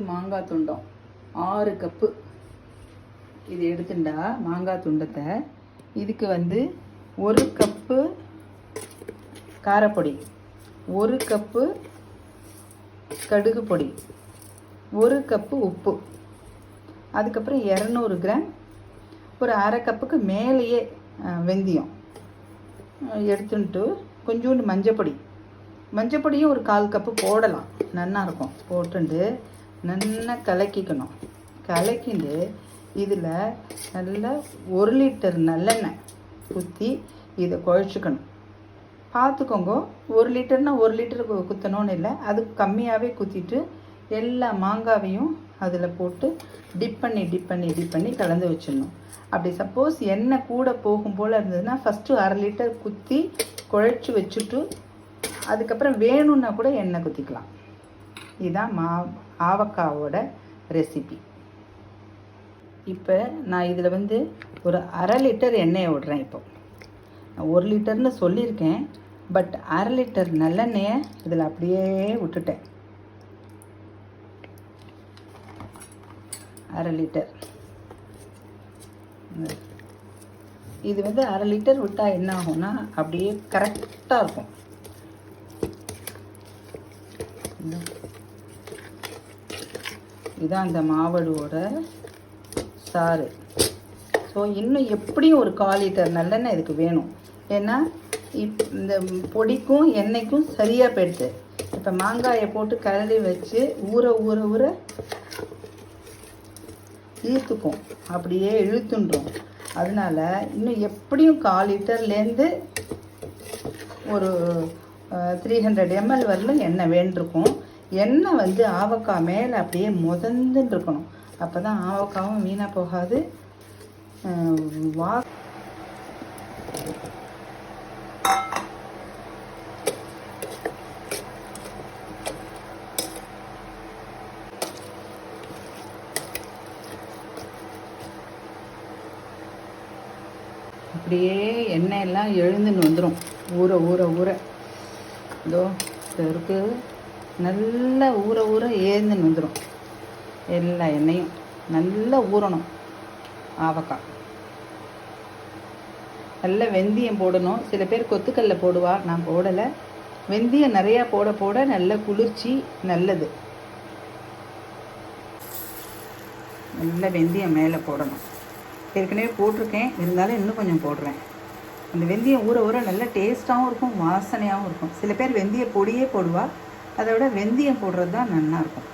மாங்காய் துண்டம் 6 கப்பு இது எடுத்துட்டா மாங்காய் துண்டத்தை இதுக்கு 1 கப்பு காரப்பொடி, 1 கப்பு கடுகு பொடி, 1 கப்பு உப்பு, அதுக்கப்புறம் 200 கிராம் ஒரு அரை கப்புக்கு மேலேயே வெந்தயம் எடுத்துட்டு கொஞ்சோண்டு மஞ்சப்பொடியும் ஒரு 1/4 கப்பு போடலாம், நல்லா இருக்கும். போட்டுட்டு நல்லா கலக்கிக்கணும். கலக்கிண்டு இதில் நல்லா 1 லிட்டர் நல்லெண்ணெய் ஊற்றி இதை குழச்சிக்கணும். பார்த்துக்கோங்க, 1 லிட்டர்னா 1 லிட்டருக்கு குத்தணும்னு இல்லை, அதுக்கு கம்மியாகவே குத்திட்டு எல்லா மாங்காவையும் அதில் போட்டு டிப் பண்ணி கலந்து வச்சிடணும். அப்படி சப்போஸ் எண்ணெய் கூட போகும் போல் இருந்ததுன்னா ஃபஸ்ட்டு 1/2 லிட்டர் குத்தி குழச்சி வச்சுட்டு அதுக்கப்புறம் வேணும்னா கூட எண்ணெய் குத்திக்கலாம். இதுதான் ஆவக்காவோட ரெசிபி. இப்போ நான் இதில் ஒரு 1/2 லிட்டர் எண்ணெயை விடுறேன். இப்போ நான் 1 லிட்டர்னு சொல்லியிருக்கேன், பட் 1/2 லிட்டர் நல்லெண்ணெயை இதில் அப்படியே விட்டுட்டேன். 1/2 லிட்டர் இது 1/2 லிட்டர் விட்டால் என்ன ஆகும்னா அப்படியே கரெக்டாக இருக்கும். இதுதான் அந்த மாவடுவோட சாறு. ஸோ இன்னும் எப்படியும் ஒரு 1/4 லிட்டர் நல்லெண்ணெய் இதுக்கு வேணும். ஏன்னா இந்த பொடிக்கும் எண்ணெய்க்கும் சரியாக போயிடுது. இப்போ மாங்காயை போட்டு கலரி வச்சு ஊற ஈர்த்துக்கும், அப்படியே இழுத்துன்றோம். அதனால இன்னும் எப்படியும் 1/4 லிட்டர்லேருந்து ஒரு 300 ml வரலும் எண்ணெய் வேண்டிருக்கும். எண்ணெய் ஆவக்காய் மேலே அப்படியே முதந்துன்னு இருக்கணும். அப்போ தான் ஆவக்காவும் வீணாக போகாது. அப்படியே எண்ணெயெல்லாம் எழுந்துன்னு வந்துடும். ஊற இதோ இருக்கு, நல்லா ஊற ஏந்துன்னு வந்துடும். எல்லா எண்ணெயும் நல்லா ஊறணும். ஆவக்காய் நல்லா வெந்தயம் போடணும். சில பேர் கொத்துக்கல்ல போடுவா, நான் போடலை. வெந்தயம் நிறையா போட நல்ல குளிர்ச்சி, நல்லது. நல்ல வெந்தயம் மேலே போடணும். ஏற்கனவே போட்டிருக்கேன், இருந்தாலும் இன்னும் கொஞ்சம் போடுறேன். அந்த வெந்தயம் ஊற நல்ல டேஸ்ட்டாகவும் இருக்கும், வாசனையாகவும் இருக்கும். சில பேர் வெந்தய பொடியே போடுவா, அதை விட வெந்தயம் போடுறது தான் நல்லாயிருக்கும்.